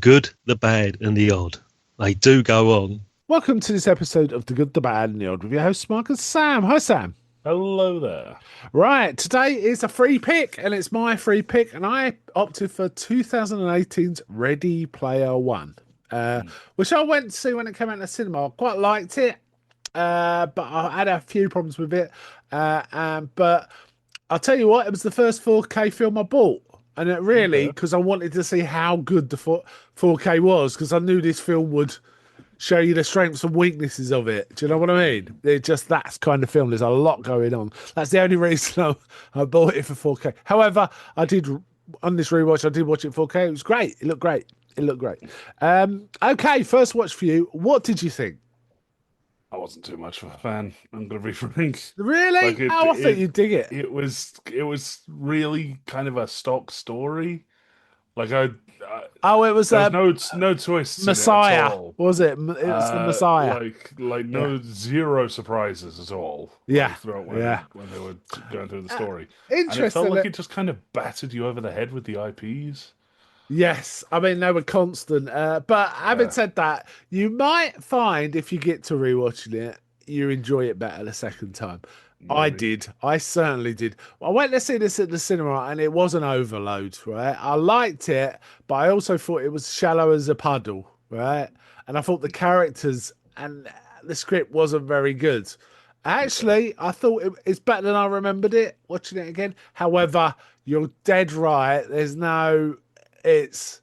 good, the bad, and the odd. They do go on. Welcome to this episode of The Good, the Bad, and the Odd with your host, Mark and Sam. Hi, Sam. Hello there. Right, today is a free pick, and it's my free pick, and I opted for 2018's Ready Player One, which I went to see when it came out in the cinema. I quite liked it, but I had a few problems with it. But I'll tell you what, it was the first 4K film I bought. And it really, Okay. because I wanted to see how good the 4K was, because I knew this film would show you the strengths and weaknesses of it. Do you know what I mean? It just that's kind of film. There's a lot going on. That's the only reason I bought it for 4K. However, I did on this rewatch. I did watch it 4K. It was great. It looked great. It looked great. Okay, first watch for you. What did you think? I wasn't too much of a fan. I'm gonna be frank. Really? Like it, Oh, I thought it, you'd dig it. it was really kind of a stock story. Like Oh, it was there was no twists in it at Messiah, all. was it? It was the Messiah. Like Yeah, no zero surprises at all. yeah, Like throughout yeah. when they were going through the story, and it felt Interesting. like it just kind of battered you over the head with the IPs. Yes, I mean they were constant. But having Yeah, said that, you might find if you get to rewatching it, you enjoy it better the second time. I maybe. did. I certainly did. I went to see this at the cinema, and it was an overload, right? I liked it, but I also thought it was shallow as a puddle, right? And I thought the characters and the script wasn't very good. Okay. Actually, I thought it's better than I remembered it watching it again. However, you're dead right. There's no it's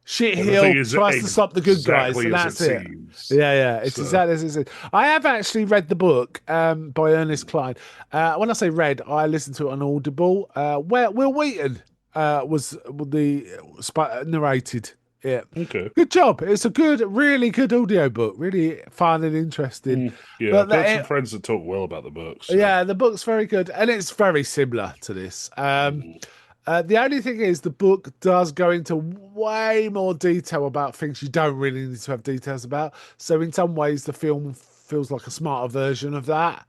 shit Yeah, the thing heel is tries to stop the good guys, exactly and as it that's it. seems. Yeah, it's So. exactly as it is. I have actually read the book by Ernest Cline. When I say read, I listened to it on Audible. Where Will Wheaton was the narrated it. Okay. Good job. It's a really good audiobook, really fun and interesting. Yeah, But I've got some friends that talk well about the book, so yeah, the book's very good, and it's very similar to this. mm, The only thing is, the book does go into way more detail about things you don't really need to have details about. So, in some ways, the film feels like a smarter version of that.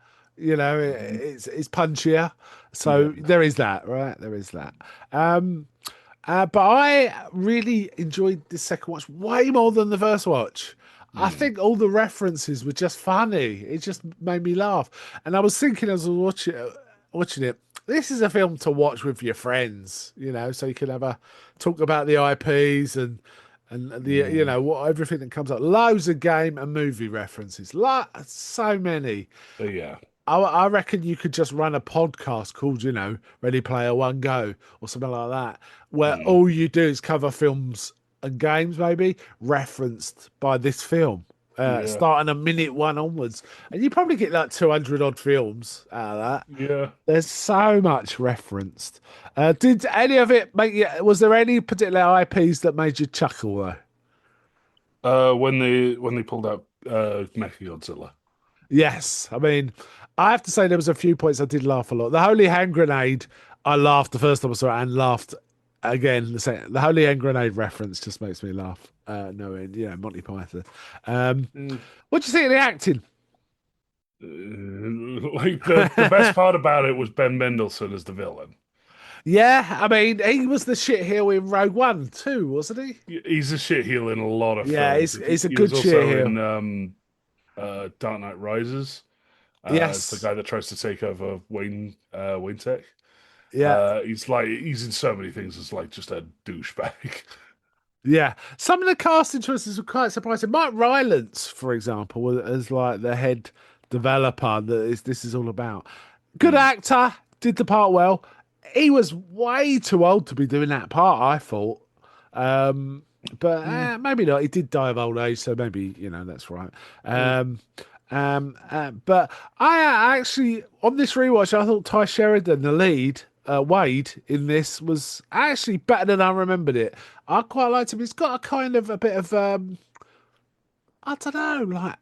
mhm, It's punchier. yeah. So there is that, right? There is that. Um, but I really enjoyed the second watch way more than the first watch. I Mm, think all the references were just funny. It just made me laugh. And I was thinking as I was watching it, this is a film to watch with your friends, so you can have a talk about the IPs and the mm, what everything that comes up. Loads of game and movie references. So many. yeah. I reckon you could just run a podcast called, Ready Player One Go or something like that, where Mm, all you do is cover films and games, maybe referenced by this film, yeah. starting a minute one onwards. And you probably get like 200 odd films out of that. Yeah. There's so much referenced. Did any of it make you, was there any particular IPs that made you chuckle though? When they pulled out Mechagodzilla. Yes. I mean, I have to say there was a few points I did laugh a lot. The Holy Hand Grenade, I laughed the first time I saw it and laughed again the second. The Holy Hand Grenade reference just makes me laugh. Knowing, Monty Python. Um, Mm, what do you think of the acting? like the best part about it was Ben Mendelsohn as the villain. Yeah, I mean, he was the shit heel in Rogue One too, wasn't he? He's a shitheel in a lot of Yeah, films. he's a He was good shit also heel. in Dark Knight Rises. As the Yes. guy that tries to take over Wayne Tech. Yeah. He's in so many things as like just a douchebag. Yeah. Some of the casting choices were quite surprising. Mike Rylance, for example, as like the head developer this is all about. Good Mm, actor, did the part well. He was way too old to be doing that part, I thought. Um, but mm, maybe not. He did die of old age, so maybe, that's right. mm. Um, but I actually, on this rewatch, I thought Ty Sheridan, the lead, Wade, in this was actually better than I remembered it. I quite liked him. He's got a kind of a bit of, I don't know, like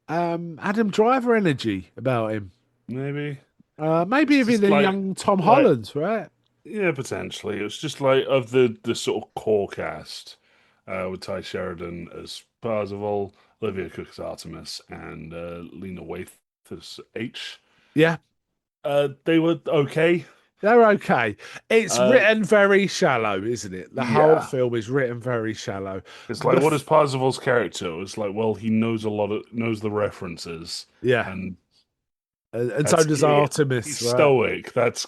Adam Driver energy about him. Maybe Maybe it's even just a young Tom like Holland, right? yeah, potentially. It's just like of the sort of core cast with Ty Sheridan as Parzival, Olivia Cook as Artemis, and Lena Waithe as H. Yeah, They were okay. They're okay. It's Uh, written very shallow, isn't it? The whole yeah. film is written very shallow. It's The like, what is f- Parzival's character? It's like, well, he knows knows the references, yeah, and and so that's does it. He's Artemis, right? stoic. That's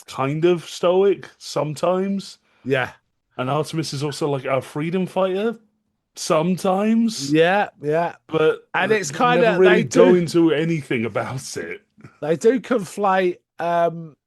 kind of stoic sometimes. Yeah, And Artemis is also like a freedom fighter sometimes, yeah, yeah. but And it's they kind never of really go into anything about it. they do conflate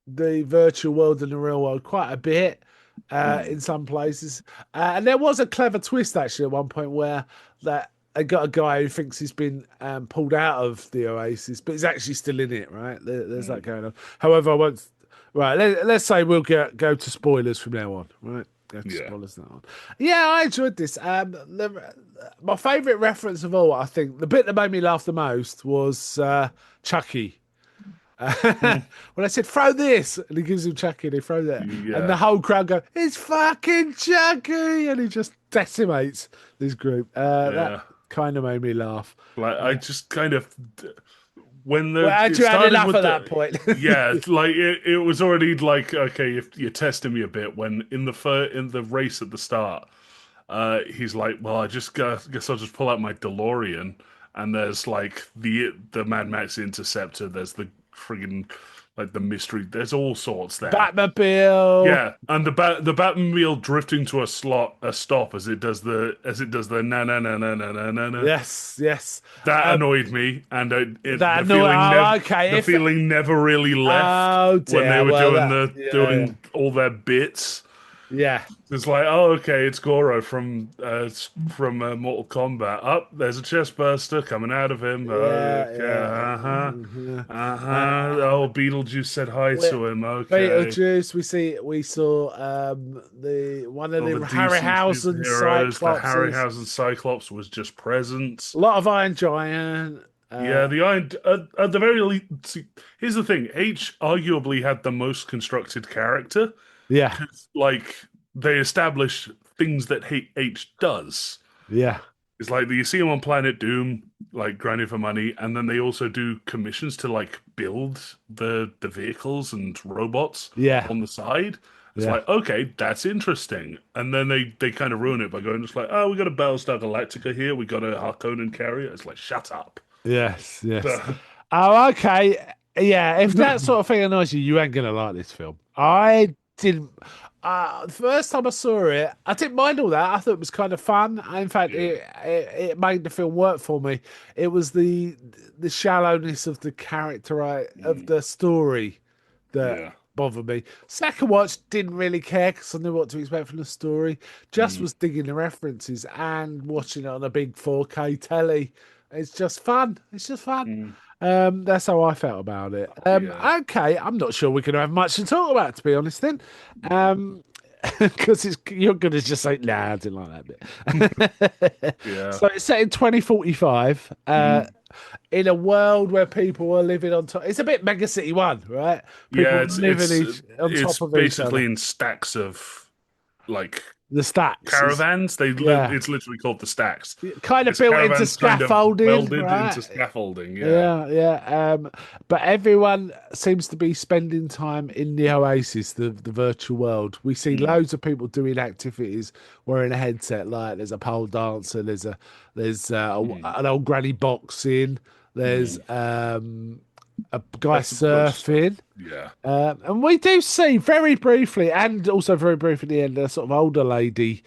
the virtual world and the real world quite a bit Mm, in some places. And there was a clever twist actually at one point where that they got a guy who thinks he's been pulled out of the Oasis, but he's actually still in it. Right? There's that mm. going on. However, I won't. Right, let's say we'll go to spoilers from now on. Right, go to Yeah. spoilers now on. Yeah, I enjoyed this. My favourite reference of all, I think, the bit that made me laugh the most was Chucky. Mm, When I said throw this, and he gives him Chucky, and he throws it, and the yeah. whole crowd go, "It's fucking Chucky!" and he just decimates this group. That Yeah. kind of made me laugh. Like I just kind of when Well, had it you had started enough with at that the point? yeah, like it was already like okay, if you're testing me a bit when in the race at the start, he's like, well, guess I'll just pull out my DeLorean, and there's like the Mad Max Interceptor, there's the friggin' like the mystery, there's all sorts there. Batmobile. Yeah, and the Batmobile drifting to a stop as it does the na na na na na na na na. Yes, yes. That Um, annoyed me, and that no. Oh, okay. the If feeling never really left oh when they dear. were Well, doing that yeah, doing all their bits. yeah, It's like, oh, okay, it's Goro from Mortal Kombat. Up, there's a chest burster coming out of him. yeah, Okay, yeah. Oh, Beetlejuice said hi Yeah. to him. Okay, Beetlejuice. We saw the one of all the the DC Harryhausen superheroes. The Cyclopses. Harryhausen Cyclops was just present. A lot of Iron Giant. Yeah, the Iron at the very least. See, here's the thing: H arguably had the most constructed character. Yeah, Like they establish things that H does. yeah, It's like you see him on Planet Doom, like grinding for money, and then they also do commissions to like build the vehicles and robots yeah, on the side. It's yeah. like, okay, that's interesting. And then they kind of ruin it by going just like, oh, we got a Battlestar Galactica here, we got a Harkonnen carrier. It's like, shut up. Yes, yes. Oh, okay. Yeah, if that sort of thing annoys you, you ain't gonna like this film. I didn't. The first time I saw it, I didn't mind all that. I thought it was kind of fun. In fact, Yeah. it made the film work for me. It was the shallowness of the character of Mm, the story that yeah. bothered me. Second watch didn't really care because I knew what to expect from the story. Just Mm, was digging the references and watching it on a big 4K telly. It's just fun. It's just fun. mm, That's how I felt about it. yeah. Okay, I'm not sure we're going to have much to talk about, to be honest. Then, because you're going to just say, "Nah, I didn't like that bit." Yeah. So it's set in 2045, Mm. in a world where people are living on top. It's a bit Mega City One, right? Yeah, People living on it's top of each other. basically in stacks of like The stacks is caravans. yeah, It's literally called the stacks. kind of It's built into caravans kind of scaffolding, welded right? into scaffolding. Yeah. Yeah, yeah. But everyone seems to be spending time in the Oasis, the virtual world. We see Mm, loads of people doing activities wearing a headset. Like there's a pole dancer, mm, an old granny boxing, there's mm. a guy That's the good stuff. surfing. Yeah. And we do see very briefly, and also very briefly at the end, a sort of older lady,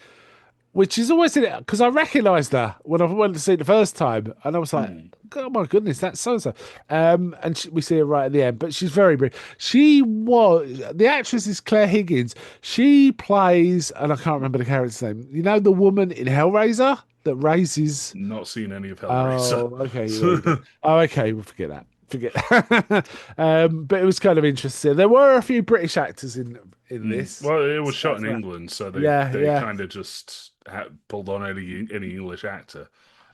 which is always in it because I recognised her when I went to see it the first time, and I was like, Mm, "Oh my goodness, that's so so." And we see her right at the end, but she's very brief. The actress is Claire Higgins. She plays, and I can't remember the character's name. You know, the woman in Hellraiser that raises. not seen any of Hellraiser. Oh, okay, well, you don't. Oh, okay, we'll forget that. Forget that. But it was kind of interesting. There were a few British actors in this. Well, it was So shot that's in that. England, so Yeah, they yeah, kind of just pulled on any English actor.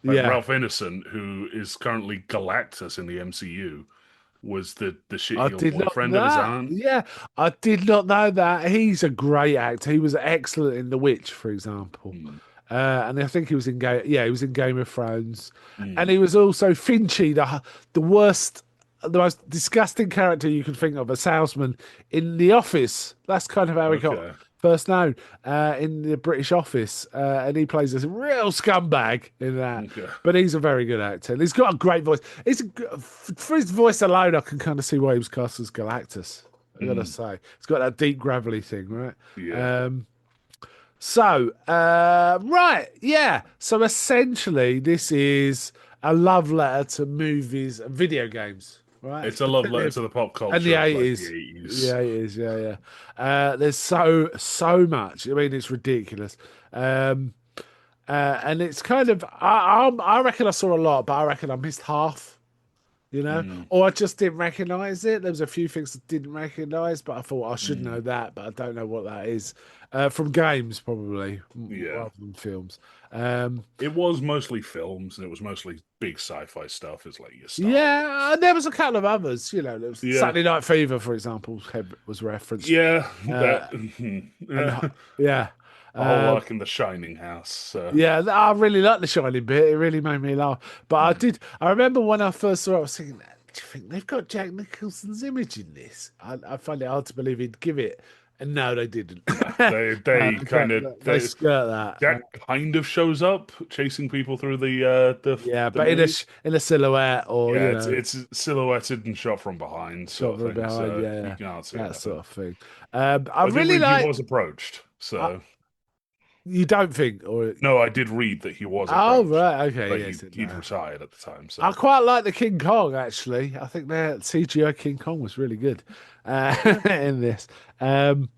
Like yeah. Ralph Ineson, who is currently Galactus in the MCU, was the I shitty old did not boyfriend of his that. aunt. Yeah, I did not know that. He's a great actor. He was excellent in The Witch, for example. Mm, And I think he was in Game. Yeah, he was in Game of Thrones, and mm, he was also Finchy, the worst the most disgusting character you can think of, a salesman in The Office. That's kind of how he got Okay. first known in the British Office, and he plays a real scumbag in that. Okay. But he's a very good actor, and he's got a great voice. For his voice alone, I can kind of see why he was cast as Galactus. I gotta Mm, say, it's got that deep gravelly thing, right? yeah. Um, right, yeah. So essentially, this is a love letter to movies and video games, right? It's a love letter to the pop And the culture of like the 80s. 80s. Yeah, it is. Yeah, yeah. There's so much. I mean, it's ridiculous. Um, and it's kind of, I reckon I saw a lot, but I reckon I missed half, Mm, or I just didn't recognize it. There was a few things I didn't recognize, but I thought I should know mm, that, but I don't know what that is. From games, probably, yeah. rather than films. Um, It was mostly films and it was mostly big sci-fi stuff. It's like your Star yeah, Wars. and there was a couple of others, there was Yeah. Saturday Night Fever, for example, was referenced. Yeah, Uh, that and yeah. yeah. A whole Um, arc in the Shining house. So Yeah, I really liked the Shining bit. It really made me laugh. But I mm. did. I remember when I first saw it, I was thinking, "Do you think they've got Jack Nicholson's image in this?" I find it hard to believe he'd give it, and no, they didn't. No, they kind of They skirt that. Jack kind of shows up chasing people through Yeah, the but movie. in a silhouette, or Yeah, it's silhouetted and shot from behind, shot sort from of thing. behind. So Yeah, you yeah, can't see that that. sort But of thing. I I did really read he like. was approached. So You don't think, or no, I did read that he was oh approached, right, okay, but yes, he'd no. retired at the time. I So quite like the King Kong actually. I think their CGI King Kong was really good yeah. in this. Um,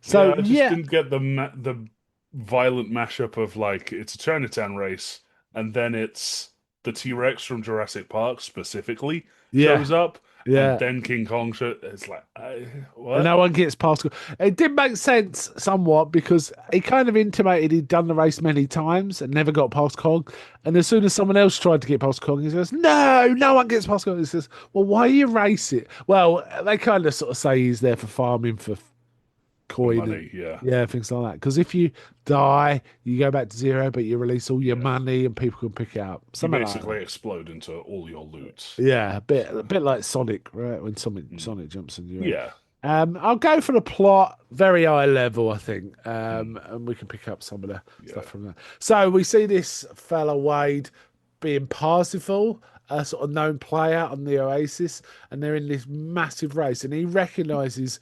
so Yeah, I just yeah, didn't get the violent mashup of like it's a Chinatown race and then it's the T-Rex from Jurassic Park specifically yeah, shows up and yeah. then King Kong it's like And what? no one gets past. It did make sense somewhat because he kind of intimated he'd done the race many times and never got past Kong. And as soon as someone else tried to get past Kong, he says, "No, no one gets past Kong." He says, "Well, why you race it?" Well, they kind of sort of say he's there for farming for The coin and money, yeah. yeah, things like that. Because if you die, you go back to zero, but you release all your Yeah. money and people can pick it up. You Something like basically that. explode into all your loot. Yeah, a So bit like Sonic, right? When mm, Sonic jumps in your head. yeah. I'll go for the plot, very high level, I think, Mm, and we can pick up some of the stuff yeah. from there. So we see this fella Wade being Parsifal, a sort of known player on the Oasis, and they're in this massive race, and he recognises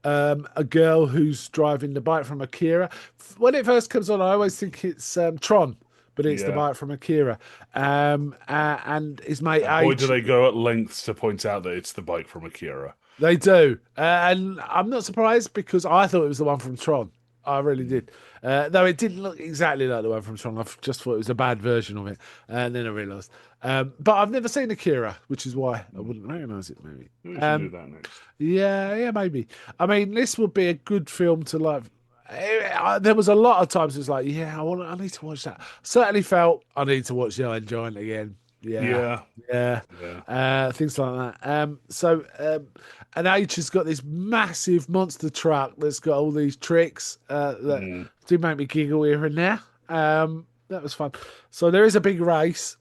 a girl who's driving the bike from Akira. When it first comes on, I always think it's Tron, but it's the Yeah. bike from Akira. And his mate And boy, do H. they go at lengths to point out that it's the bike from Akira. They do, and I'm not surprised because I thought it was the one from Tron. I really Mm, did. Though it didn't look exactly like the one from Tron. I just thought it was a bad version of it, and then I realised. But I've never seen Akira, which is why I mm. wouldn't recognise it. Maybe. We should do that next. Yeah, yeah, maybe. I mean, this would be a good film to like. There was a lot of times it was like, yeah, I need to watch that. Certainly felt I need to watch The Iron Giant again. Yeah, Yeah. yeah, Yeah. things like that. And H has got this massive monster truck that's got all these tricks that Mm, do make me giggle here and there. That was fun. So there is a big race,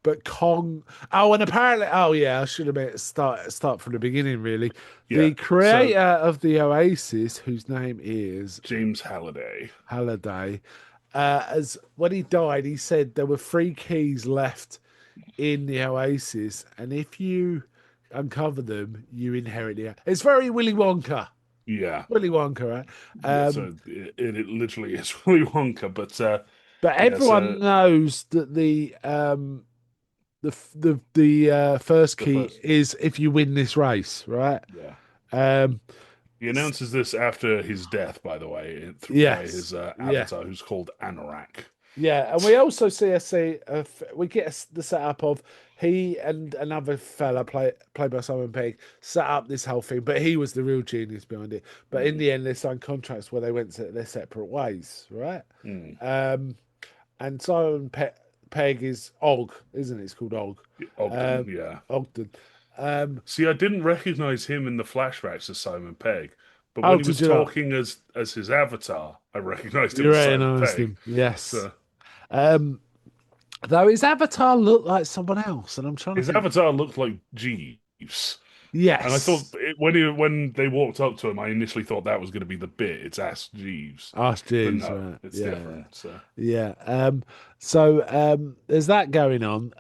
but Kong. Oh, and apparently, oh yeah, I should have made start from the beginning. Really, yeah. the So creator of the Oasis, whose name is James Halliday. Halliday, as when he died, he said there were three keys left in the Oasis, and if you uncover them, you inherit it. It's very Willy Wonka. Yeah. Willy Wonka, right? Yeah. Um, So it literally is Willy Wonka, but but yeah. everyone So knows that the first the key first, is if you win this race, right? yeah. Um, He announces this after his death, by the way, by yes, his yeah, avatar, who's called Anorak. yeah, and we also we get the setup of he and another fella played by Simon Pegg set up this whole thing, but he was the real genius behind it. But in Mm, the end, they signed contracts where they went their separate ways, right? mm. Um, and Pegg is Og, isn't it? It's called Og, Ogden, um, yeah. Ogden. Um, See, I didn't recognize him in the flashbacks as Simon Pegg, but oh, when he did was you not? talking as his avatar, I recognized him You as Simon recognised Pegg. him, yes. So Um, though his avatar looked like someone else, and I'm trying to his think. avatar looked like G. Jeeves. And I thought Yes. when they walked up to him, I initially thought that was going to be the bit. It's Ask Jeeves, Ask but Jeeves, no, right? it's Yeah, yeah. different. So Yeah. So there's that going on.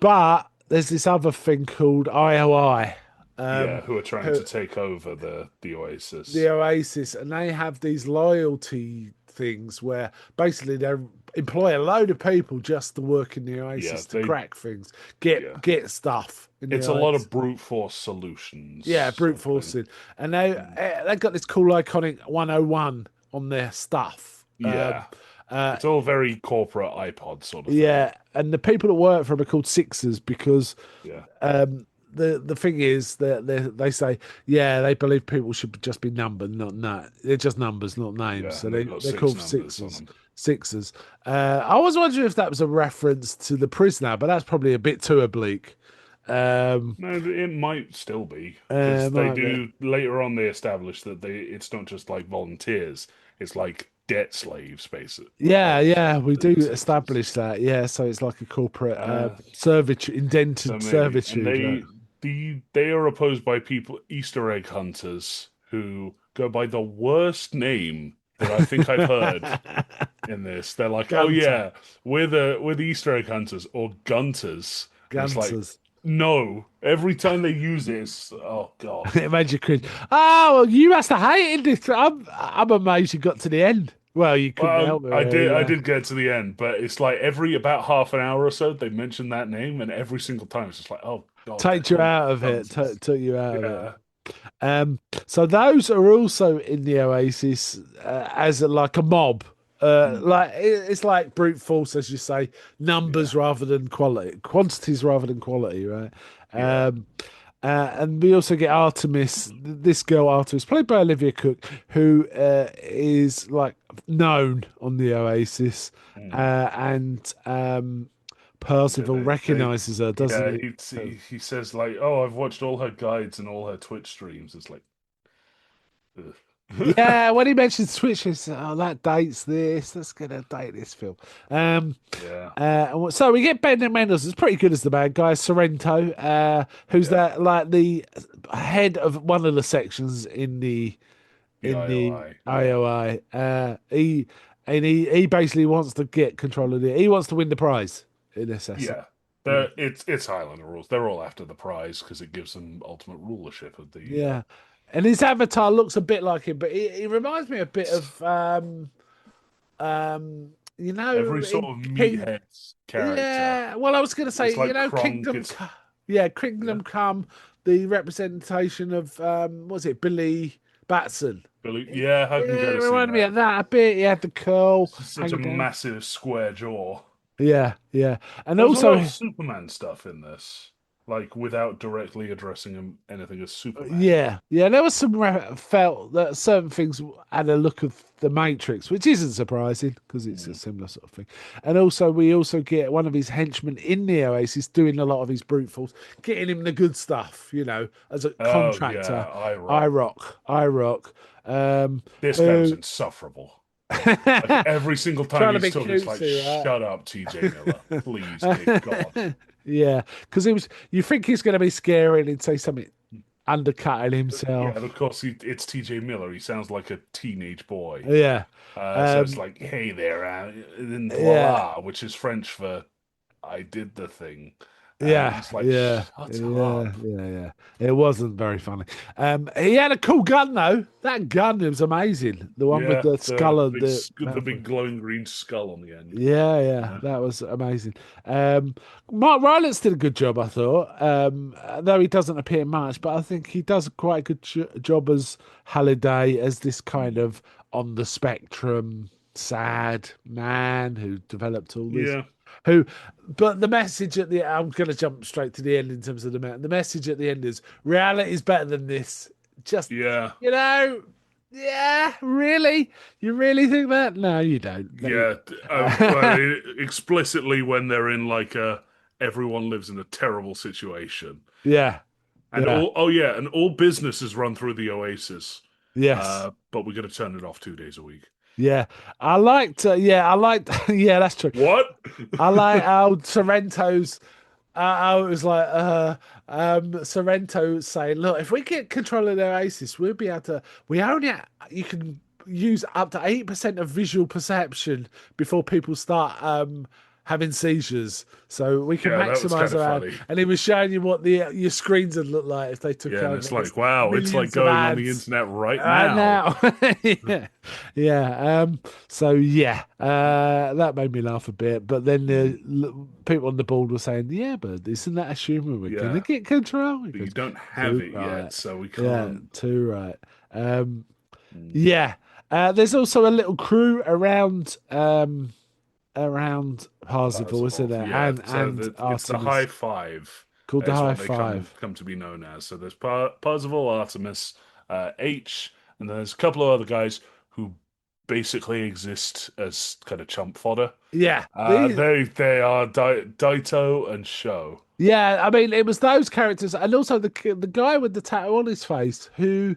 But there's this other thing called IOI, yeah, um, who are trying who to take over the the Oasis? Oasis, and they have these loyalty things where basically they employ a load of people just to work in the Yeah, Oasis to they crack things, yeah, get stuff in the it's a lot Oasis. of brute force solutions Yeah, brute sort of thing. forcing, and they got this cool iconic 101 on their stuff. Yeah, Uh, it's all very corporate iPod sort of thing. yeah, and the people that work for them are called Sixers because Yeah, the thing is that they say they believe people should just be numbered, not they're just numbers, not names. yeah, So and they've got they're six called numbers on Sixers. them. Sixers. I was wondering if that was a reference to the prisoner, but that's probably a bit too oblique. Um, No, it might still be because they might be. do later on. They establish that it's not just like volunteers; it's like debt slaves, Yeah, basically. yeah, we do The Sixers. establish that. Yeah, so it's like a corporate Uh, servitude, so indented maybe, and servitude, right? they are opposed by people, Easter egg hunters, who go by the worst name that I think I've heard in this. They're like, "Oh Gunter, yeah, we're the Easter egg hunters or gunters," and it's like, Gunters. no. Every time they use it, it's oh god. It made you cringe. Oh, well, you must have hated this. I'm amazed you got to the end. Well, you couldn't Well, help it, really. I Yeah. did get to the end, but it's like every about half an hour or so they mention that name, and every single time it's just like, oh god, they're Take you called out of it. gunters. Took you out of it. Yeah, So those are also in the Oasis as like a mob. mm, Like it's like brute force, as you say, yeah, numbers rather than quality, quantities rather than quality, right? yeah, Um, and we also get Artemis, this girl Artemis, played by Olivia Cook, who is like known on the Oasis, mm. and Yeah, Percival recognizes her, doesn't yeah. he? He says like, oh, I've watched all her guides and all her Twitch streams. It's like, ugh. Yeah, when he mentions Switch, he said, "Oh, that dates this. That's gonna date this film." Um, Yeah, so we get Brendan Mendelsohn. It's pretty good as the bad guy, Sorrento, who's yeah. that like the head of one of the sections The in the IOI. Yeah, IOI. He basically wants to get control of it. He wants to win the prize in this essence. yeah. It's Highlander rules. They're all after the prize because it gives them ultimate rulership of the. Yeah, and his avatar looks a bit like him, but he reminds me a bit of Every sort in of King. meathead character. Yeah, well, I was going to say, It's like Kronk. Kingdom. It's Yeah, yeah, Kingdom Come, the representation of was it Billy Batson? Billy. Yeah, I Yeah, can go it to see reminded me that. of that a bit. He had the curl Such a hanging down. massive square jaw. Yeah, yeah, and There was a lot of also Superman stuff in this, like without directly addressing anything as Superman. yeah, there was some felt that certain things had a look of the Matrix, which isn't surprising because it's a Mm. similar sort of thing. And also, we also get one of his henchmen in the Oasis doing a lot of his brute force, getting him the good stuff, as a Oh yeah, contractor. I I rock. This guy was Who insufferable. Like every single time trying to he's be talking, it's like, cutesy, right? shut up, TJ Miller. Please, dear God. Yeah, because it was. You think he's going to be scary and he'd say something undercutting Yeah, himself. and of course it's TJ Miller. He sounds like a teenage boy. Yeah, So it's um, like, hey there, and then yeah, voila, which is French for I did the thing. And yeah, it's like, yeah, shut yeah, up. yeah, yeah. It wasn't very funny. He had a cool gun though. That gun was amazing. The one with Yeah, the skull and the the mouth. big glowing green skull on the end. Yeah, yeah, Yeah. that was amazing. Mark Rylance did a good job, I thought. Though he doesn't appear much, but I think he does a quite good job as Halliday, as this kind Mm. of on the spectrum, sad man who developed all this. Yeah, Who, but the message at the I'm going to jump straight to the end in terms of the man. The message at the end is reality is better than this. Just yeah, you know, yeah, really, you really think that? No, you don't. yeah. Well, explicitly when they're in like a everyone lives in a terrible situation, Yeah, and yeah, all yeah, and all business is run through the Oasis. yes. But we're gonna turn it off 2 days a week. Yeah, I liked. Yeah, that's true. What? I like how Sorrento's it was like Sorrento saying, "Look, if we get control of their aces, we'll be able to. We only you can use up to 8% of visual perception before people start having seizures, so we can Yeah, that was maximize kind of our ad." funny. And he was showing you what the your screens would look like if they took Yeah, and over. it's And it's like, wow, it's like millions of going on the ads. internet right Right now. now, yeah, yeah. So yeah, that made me laugh a bit. But then the Mm. people on the board were saying, "Yeah, but isn't that assuming we're gonna Yeah, get control?" He but you goes, don't have "Too it right, yet, so we yeah, can't. too right." Um, Mm. yeah. There's also a little crew around Parsifal, isn't Parzival. there? Yeah, so And it's the high Artemis five called the is High what they Five. come to be known as. So there's Parzival, Artemis, H, and then there's a couple of other guys who basically exist as kind of chump fodder. Yeah, these. They are Daito and Sho. Yeah, I mean, it was those characters, and also the guy with the tattoo on his face who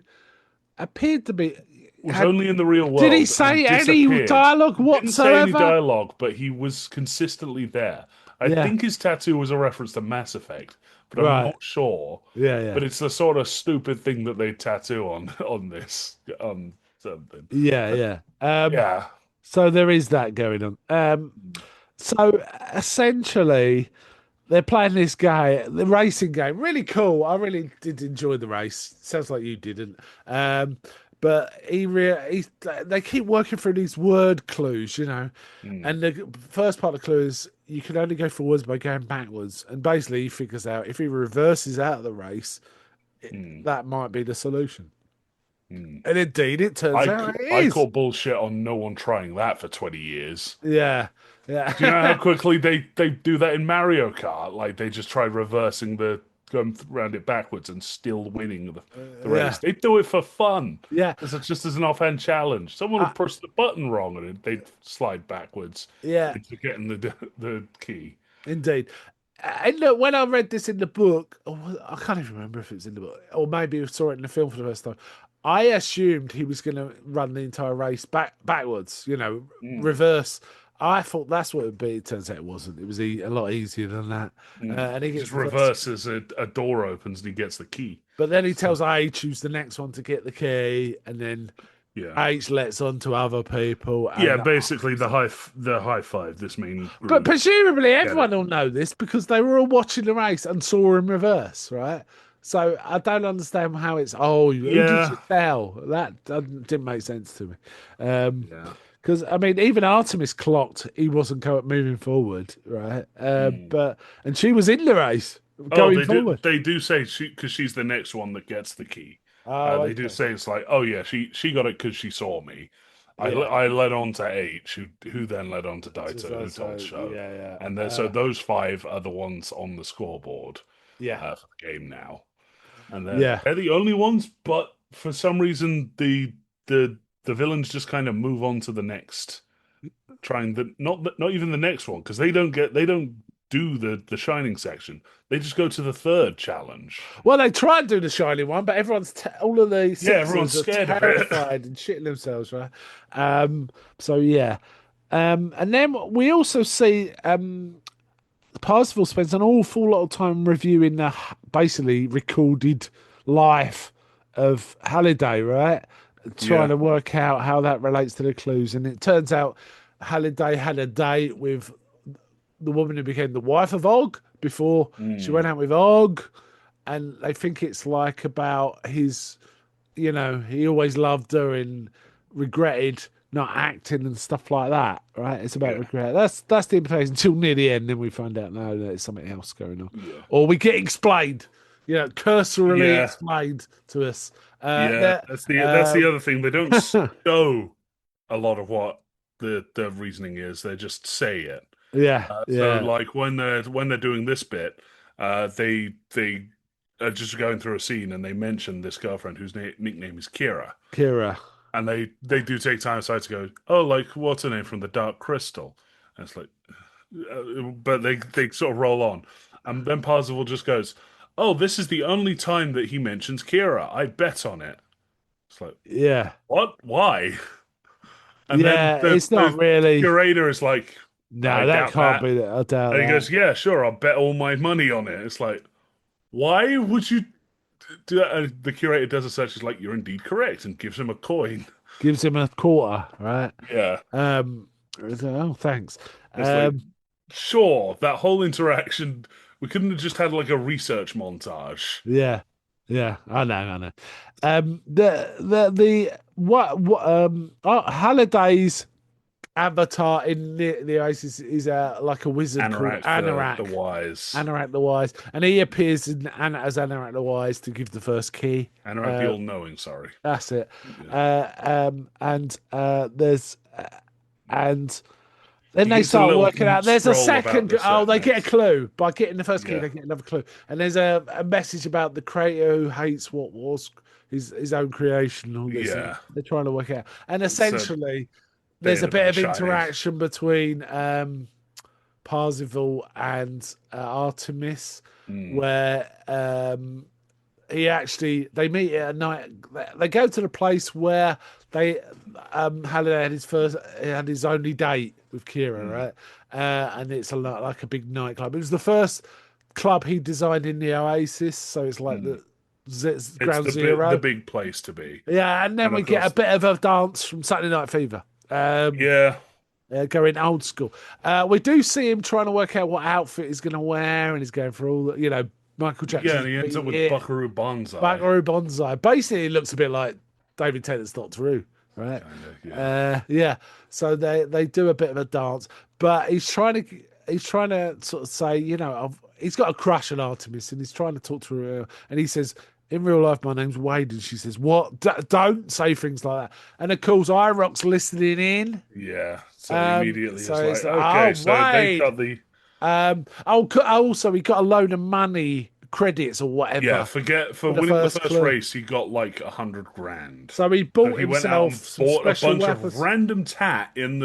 appeared to be Was had. only in the real Did he world and say any disappeared. dialogue He didn't say any whatsoever? dialogue, but he was consistently there. I Yeah, think his tattoo was a reference to Mass Effect, but I'm right. not sure. Yeah, yeah, But it's the sort of stupid thing that they tattoo on on something. yeah, But yeah. yeah, So there is that going on. So essentially, they're playing this game, the racing game. Really cool. I really did enjoy the race. Sounds like you didn't. Um, but they keep working through these word clues, mm, And the first part of the clue is you can only go forwards by going backwards. And basically, he figures out if he reverses out of the race, mm, that might be the solution. mm. And indeed, it turns out it I is. call bullshit on no one trying that for 20 years. Yeah, Do you know how yeah, quickly they do that in Mario Kart? Like they just try reversing going around it backwards and still winning the race. yeah, They do it for fun. yeah. Just as an offhand challenge. Someone Uh, would push the button wrong and they'd slide backwards yeah, into getting the key. indeed. And look, when I read this in the book, I can't even remember if it was in the book, or maybe I saw it in the film for the first time. I assumed he was going to run the entire race backwards, Mm, reverse. I thought that's what it would be. It turns out it wasn't. It was a lot easier than that. mm. And he Just gets the first, reverses a door opens and he gets the key. but then he So tells A choose the next one to get the key, and then yeah. H lets on to other people, Yeah, and basically the high five, this main but group. presumably Get it. everyone will know this because they were all watching the race and saw him reverse, right? So I don't understand how it's. Oh, who did you Yeah. tell? That didn't make sense to me. Yeah. Because I mean, even Artemis clocked he wasn't moving forward, right? Mm. But and she was in the race Oh, going forward. they do say because she's the next one that gets the key. Oh, They do okay. say it's like, oh yeah, she got it because she saw me. Yeah. I led on to H, who then led on to Daito, who told So Show, yeah, and yeah, so those five are the ones on the scoreboard yeah, for the game now, and yeah. they're the only ones. But for some reason, the villains just kind of move on to the next, trying the not even the next one because they don't do the shining section. They just go to the third challenge. Well, they try and do the shiny one, but all of the Yeah, everyone's citizens are scared of it. terrified and shitting themselves, right? So yeah, and then we also see Parsifal spends an awful lot of time reviewing the basically recorded life of Halliday, right? Trying Yeah. to work out how that relates to the clues, and it turns out Halliday had a date with the woman who became the wife of Og before she went Mm, out with Og, and they think it's like about his, he always loved her and regretted not acting and stuff like that, right? It's about yeah. regret. That's the implication until near the end, then we find out no, there's something else going on, Yeah. or we get explained, cursorily Yeah. explained to us. Yeah. That That's the other thing. They don't show a lot of what the reasoning is. They just say it. yeah, So yeah, like when they're doing this bit, they are just going through a scene and they mention this girlfriend whose nickname is Kira. Kira, And they do take time aside to go, oh, like what's her name from the Dark Crystal? And it's like, but they sort of roll on, and then Parzival just goes, oh, this is the only time that he mentions Kira. I bet on it. It's like, yeah, what? Why? And then yeah. It's not the really. curator is like, I No, that doubt can't that. be it. I doubt And he that. goes, yeah, sure, I'll bet all my money on it. It's like, why would you do that? And the curator does a search. He's like, you're indeed correct, and gives him a coin. Gives him a quarter, right? Yeah. Um, oh, thanks. It's like, Um, sure, that whole interaction, we couldn't have just had like a research montage. yeah, yeah, I know, I know. The Halliday's avatar in the Oasis is like a wizard called Anorak the Anorak. wise. Anorak the Wise, and he appears as Anorak the Wise to give the first key. Anorak the all-knowing, sorry. That's it. Yeah. There's and then He they gets a start little working out. There's a scroll about second. the Oh, set they get a next. clue by getting the first key. Yeah. They get another clue, and there's a message about the creator who hates what was his own creation. All this, and Yeah. they're trying to work it out. And It's a essentially, bit there's a of bit The of Shining. interaction between Parzival and Artemis, Mm. where they meet at night. They go to the place where they Halliday had his only date with Kira, Mm. right? And it's like a big nightclub. It was the first club he designed in the Oasis, so it's like Mm. the It's ground the zero. big place to be. Yeah, and then And we of get a course, bit of a dance from Saturday Night Fever. yeah. Going old school. We do see him trying to work out what outfit he's going to wear, and he's going for all Michael Yeah, Jackson's and he ends up Beat with It, Buckaroo Banzai. Buckaroo Banzai. Basically, it looks a bit like David Tennant's Doctor Who, right? Kind of, yeah. Yeah. So they do a bit of a dance, but he's trying to sort of say, he's got a crush on Artemis, and he's trying to talk to her, and he says, "In real life, my name's Wade," and she says, "What? Don't say things like that." And of course, IROC's listening in. Yeah. So immediately So it's like, it's oh okay, so they've Wade. got the Also, he got a load of money credits or yeah, whatever for for the winning the first first clue. race, he got like 100 grand. So he So bought he went out and himself some bought a special bunch of weapons. random tat in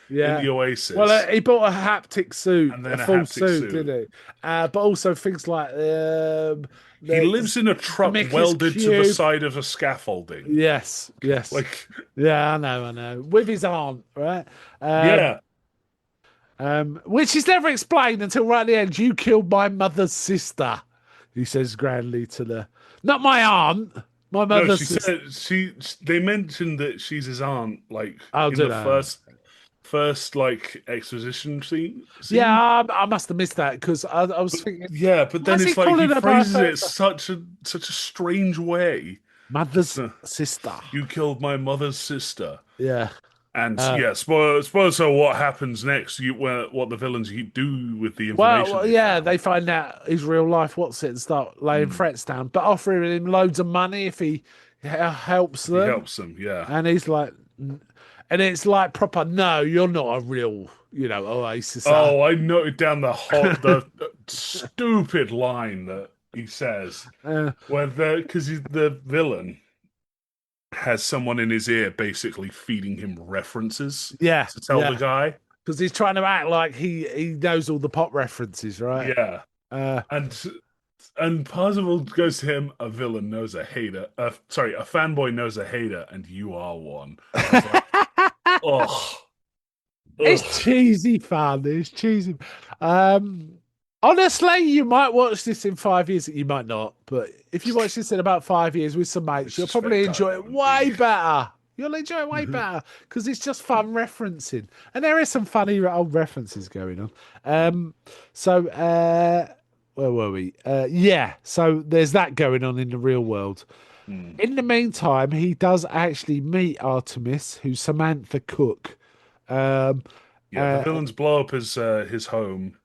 Yeah. the Well, Oasis, he bought a haptic suit, and a then a full haptic suit, suit. didn't he? But also things like He the lives in a truck Mickey's welded to the cube. side of a scaffolding. Yes, yes, Like, yeah, I know. With his aunt, right? Um, yeah, which is never explained until right at the end. You killed my mother's sister, he says grandly to not my aunt, my no, mother's she sister. said they mentioned that she's his aunt, like I in don't the know. first like exposition Yeah, scene. I must have missed that because I was But thinking, yeah, but why then is he it's like he calling her by her phrases it first name? such a strange way. Mother's So, sister. you killed my mother's sister. Yeah. And Uh, yeah, spoil so what happens next, what the villains do with the information well, they yeah, found. they find out his real life what's it and start laying Mm. threats down, but offering him loads of money if he helps He them. helps them, yeah. And he's like, and it's like proper, no, you're not a real, Oasis. Oh, I noted down the stupid line that he says Uh, where because the villain has someone in his ear basically feeding him references yeah, to tell the yeah. guy. Because he's trying to act like he knows all the pop references, right? Yeah. Uh, And Parzival goes to him, a villain knows a hater. Sorry, a fanboy knows a hater, and you are one. I was like, oh, It's cheesy fun. It's cheesy. Um, Honestly, you might watch this in 5 years. You might not, but if you watch this in about 5 years with some mates, you'll probably suspect I enjoy it won't way be. better. You'll enjoy it way better because it's just fun referencing, and there is some funny old references going on. So where were we? Yeah, so there's that going on in the real world. Hmm. In the meantime, he does actually meet Artemis, who's Samantha Cook. Um, Yeah, the uh, villains blow up his home.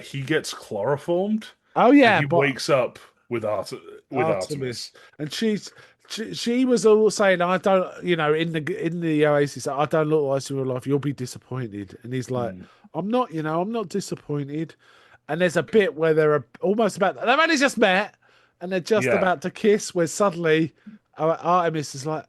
He gets chloroformed, oh and yeah, he but wakes up with Artemis, Artemis. and she was all saying, "I don't, in the Oasis, I don't look like this in real life. You'll be disappointed." And he's like, Hmm. I'm not disappointed." And there's a bit where they're almost about they've only just met, and they're just Yeah, about to kiss, where suddenly Artemis is like,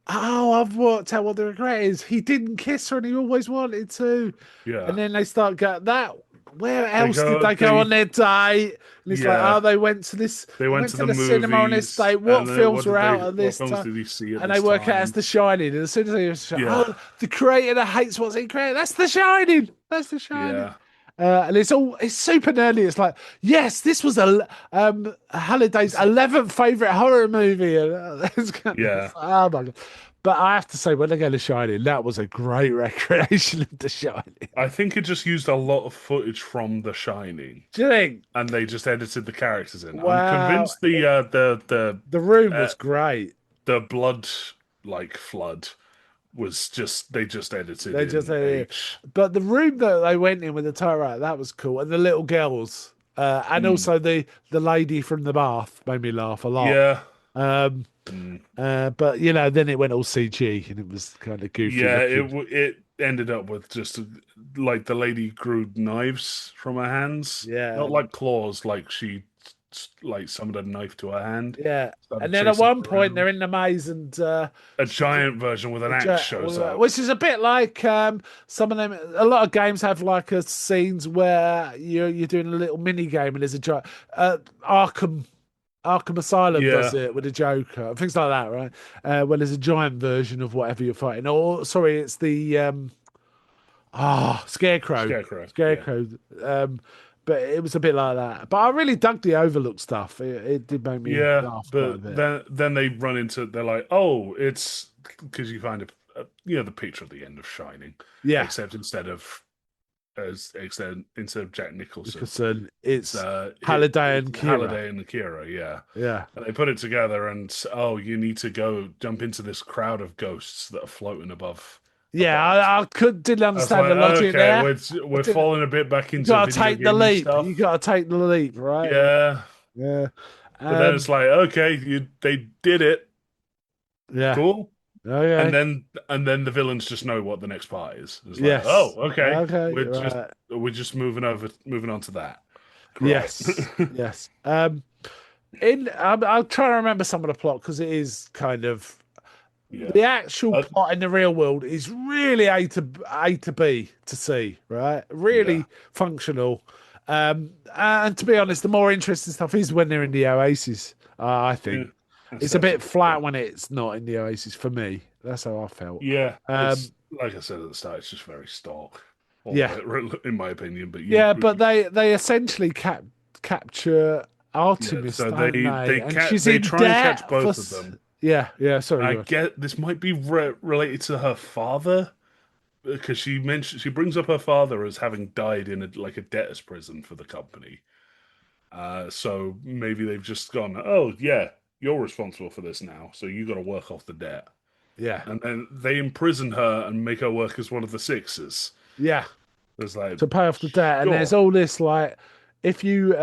"Oh, I've worked out what the regret is. He didn't kiss her, and he always wanted to." yeah. And then they start going that. where else did they go on their date? And it's like, yeah, oh, they went to this, they they went went to to the the cinema on this movies, date. and What films were out at what this films time? did he see at And they this work out it's time? The Shining. And as soon as they say, Yeah, oh, the creator that hates what's he created, that's The Shining. That's The Shining. yeah, And it's super nerdy. It's like, yes, this was Halliday's 11th favorite horror movie. And yeah. oh my god! But I have to say, when they go to Shining, that was a great recreation of The Shining. I think it just used a lot of footage from The Shining, Do you think? and they just edited the characters in. I'm Wow, convinced the room uh, was great. the blood like flood was just they just edited They just in had H. but the room that they went in with the typewriter, that was cool, and the little girls, and Mm. also the lady from the bath made me laugh a lot. Yeah. Um, Mm. but then it went all CG and it was kind of goofy Yeah, looking. it ended up with just like the lady grew knives from her hands, Yeah, not like claws, like she like summoned a knife to her hand, yeah. started And then at chasing one her point around. they're in the maze and A giant version with an axe shows up. which is a bit like some of them. A lot of games have like a scenes where you're doing a little mini game and there's a giant. Arkham Asylum does Yeah, it with a Joker, things like that, right? When there's a giant version of whatever you're fighting. Or sorry, it's the Scarecrow. Scarecrow. Yeah, Scarecrow. Um, but it was a bit like that. But I really dug the Overlook stuff. It did make me yeah. laugh quite a But bit. then they run into they're like, oh, it's because you find the picture at the end of Shining, Yeah, except instead of Jack Nicholson, because it's Halliday it's and Kira. Halliday and Kira, yeah. Yeah. And they put it together, and oh, you need to go jump into this crowd of ghosts that are floating above. Yeah, didn't I was understand like, the logic okay, there. we're falling a bit back You into gotta video take the gamey leap. stuff. You gotta take the leap, right? Yeah, Yeah. but then it's like, okay, they did it, Yeah. cool. Okay. And then the villains just know what the next part is. It's like, Yes. oh, okay, Okay. we're just moving on to that. Right. Yes. Yes. I'm trying to remember some of the plot because it is kind of Yeah. the actual Uh, plot in the real world is really A to B to C, right? Really Yeah. functional. And to be honest, the more interesting stuff is when they're in the Oasis. I Yeah. think That's it's a bit definitely true. flat when it's not in the Oasis for me. That's how I felt. Yeah, Um, it's like I said at the start, it's just very stock, all of yeah, it, in my opinion. But yeah, but they essentially capture yeah, Artemis, so don't they? And she's they in try and catch debt for. both of them. Yeah, yeah. Sorry, I go on. get this might be related to her father because she brings up her father as having died in like a debtor's prison for the company. So maybe they've just gone, oh yeah, you're responsible for this now, so you got to work off the debt. Yeah, And then they imprison her and make her work as one of the Sixers. yeah. It's like, To pay off the debt, and there's sure, all this like, if you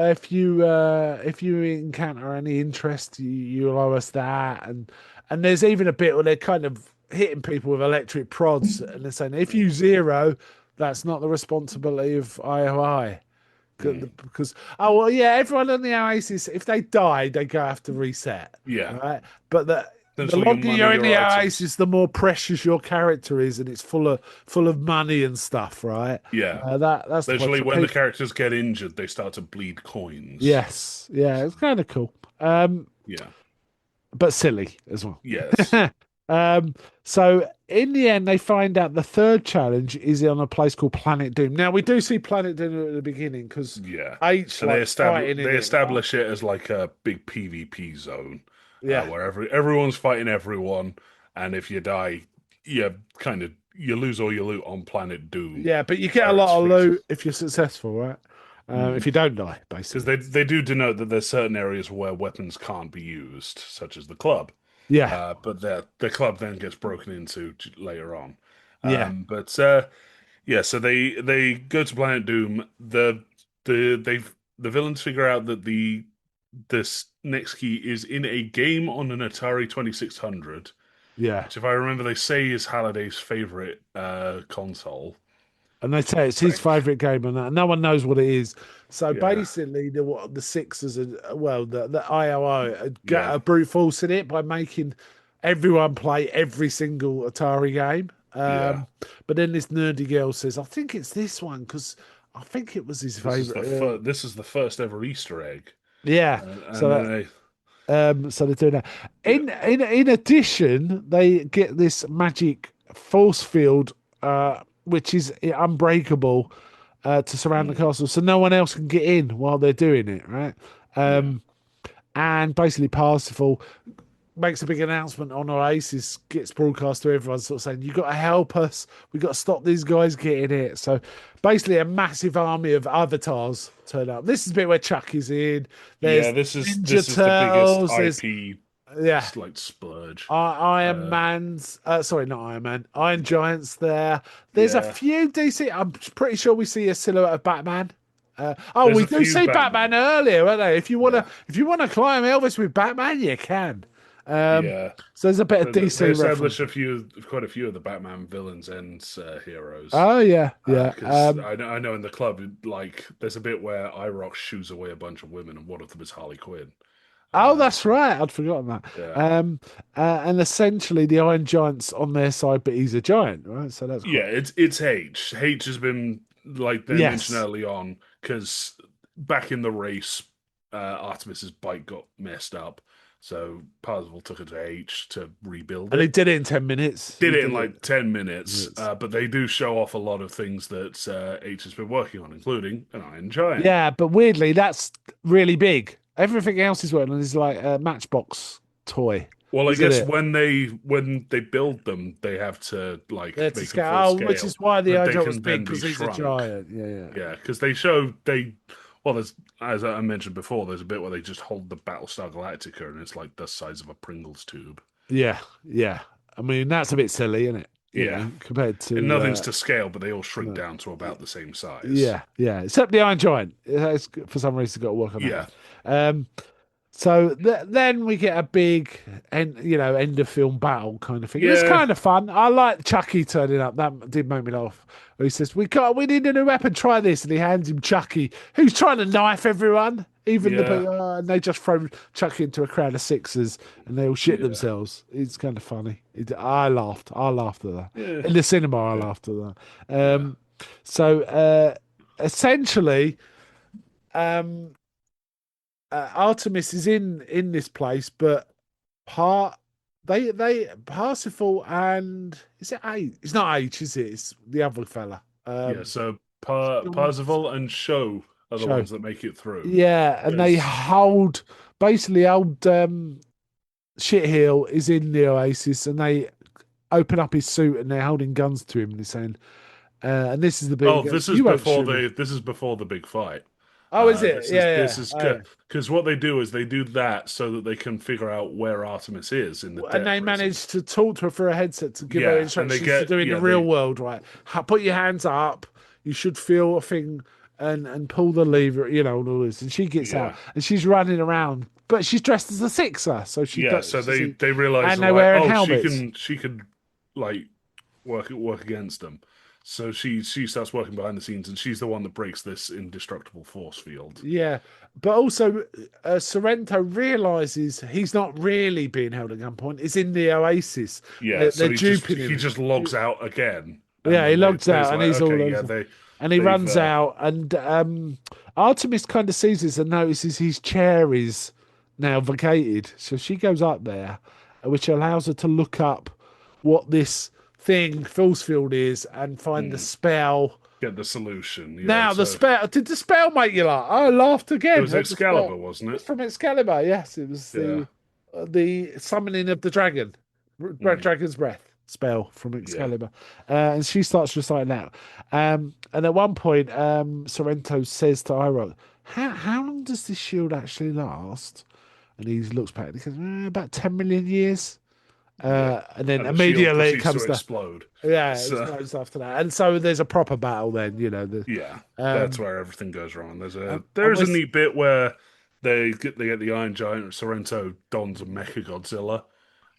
encounter any interest, you'll owe us that, and there's even a bit where they're kind of hitting people with electric prods, and they're saying if you zero, that's not the responsibility of IOI. mm, Because oh well, yeah, everyone on the Oasis, if they die, they go have to reset, yeah, right? But the essentially your longer money, you're in your the items. Oasis, the more precious your character is, and it's full of money and stuff, right? Yeah. That's the point. Literally, So when the people, characters get injured, they start to bleed coins. yes, yeah, it's kind of cool, Yeah. but silly as well. Yes. Um, so in the end, they find out the third challenge is on a place called Planet Doom. Now we do see Planet Doom at the beginning because Yeah. H And like fighting in they it, right? establish it as like a big PvP zone, Yeah. where everyone's fighting everyone, and if you die, you lose all your loot on Planet Doom, Yeah, but you get a where it's lot of fixed. loot if you're successful, right? If you don't die, Because basically. they do denote that there's certain areas where weapons can't be used, such as the club. Yeah, But the club then gets broken into later on. yeah, But yeah, so they go to Planet Doom. The villains figure out that this next key is in a game on an Atari 2600, yeah. which if I remember they say is Halliday's favorite console. And they say it's his favorite game, and that no one knows what it is. So Yeah, basically, the Sixers, well, the IOI get yeah, a brute force in it by making everyone play every single Atari game. yeah, But then this nerdy girl says, "I think it's this one because I think it was his This is the favorite. this is the first ever Easter egg, Yeah. and then So they so they're doing that. yeah In addition, they get this magic force field, which is unbreakable, to surround the mm, castle, so no one else can get in while they're doing it, right? yeah And basically, Parsifal makes a big announcement on Oasis, gets broadcast to everyone, sort of saying, "You got to help us. We got to stop these guys getting it." So basically, a massive army of avatars turn up. This is the bit where Chuck is in. yeah. There's This Ninja is the biggest Turtles. There's IP yeah, like splurge. Iron Uh, Man's. Sorry, not Iron Man. Iron Giant's there. There's a yeah, few DC. I'm pretty sure we see a silhouette of Batman. Oh, there's we a do few see Batman Batman. earlier, aren't they? Yeah, If you wanna climb Elvis with Batman, you can. Um, yeah. so there's a bit of They DC established reference. quite a few of the Batman villains and heroes. Oh yeah, yeah. Because I know in the club, like, there's a bit where IROC shoos away a bunch of women, and one of them is Harley Quinn. Oh, Uh, that's right. I'd forgotten that. yeah, Um, and essentially the Iron Giant's on their side, but he's a giant, right? So that's yeah. quite. It's H. H has been like they mentioned Yes. early on because back in the race, Artemis's bike got messed up, so Parzival took it to H to rebuild And he it. did it in 10 minutes. Did He it in did it. like 10 minutes, Minutes. but they do show off a lot of things that H has been working on, including an Iron Giant. Yeah, but weirdly, that's really big. Everything else he's working on is like a Matchbox toy, Well, I isn't guess it? when they build them, they have to Yeah, like to make them scale. full Oh, which scale is why the that Iron they Giant was can big then be because he's a shrunk. giant. Yeah, yeah. Yeah, because well, there's as I mentioned before, there's a bit where they just hold the Battlestar Galactica and it's like the size of a Pringles tube. Yeah, yeah. I mean, that's a bit silly, isn't it? You Yeah, know, compared and to nothing's to scale, but they all shrink no. down to about the same size. Yeah, yeah. Except the Iron Giant. For some reason, got to work on that one. Yeah, Um, so then we get a big end of film battle kind of thing. And it's yeah, kind of fun. I like Chucky turning up. That did make me laugh. He says, we need a new weapon. Try this," and he hands him Chucky, who's trying to knife everyone, even the yeah, people. And they just throw Chucky into a crowd of sixers, and they all shit yeah, themselves. It's kind of funny. I laughed. I laughed at that yeah, in the cinema. I yeah, laughed at that. yeah. So essentially. Um, Artemis is in this place, but part they Parsifal and is it H? It's not H, is it? It's the other fella. Yeah, so John Parzival and Show are the Show. ones that make it through. Yeah, and they Because hold basically old Shitheel is in the Oasis, and they open up his suit and they're holding guns to him and they're saying, and this is the bit he oh, goes, "You won't shoot me." this is before the big fight. Oh, is it? Yeah, This yeah. is Oh, yeah. because what they do is they do that so that they can figure out where Artemis is in the And debt they prison. managed to talk to her through a headset to give her Yeah, and they instructions to get do in the yeah real they world, right? Put your hands up. You should feel a thing and pull the lever, and all this. And she gets out yeah and she's running around, but she's dressed as a sixer, so she yeah. does. So they realize And they're they're like, wearing oh, helmets. she could like work against them. So she starts working behind the scenes, and she's the one that breaks this indestructible force field. Yeah, but also Sorrento realizes he's not really being held at gunpoint. It's in the Oasis. Yeah, They're so duping he him. just logs out again, and Yeah, he then logs there's out and like, he's okay, all yeah, over. And he they've runs out, and Artemis kind of sees this and notices his chair is now vacated. So she goes up there, which allows her to look up what this thing, Fallsfield, is and find the hmm, spell. get the solution. Yeah, Now, the so spell, did the spell make you laugh? I laughed it again was at the spell. Excalibur, wasn't It's it? from Excalibur, yes. It was Yeah. the summoning of the dragon, Mm, dragon's breath spell from yeah. Excalibur, and she starts reciting that. And at one point, Sorrento says to Iroh, how long does this shield actually last?" And he looks back and he goes, "About 10 million years." Yeah. And then And the shield immediately it proceeds to comes to explode. yeah, it So explodes after that, and so there's a proper battle. Then yeah, that's um, where everything goes wrong. and There's we're a neat bit where they get the Iron Giant. Sorrento dons a Mecha Godzilla,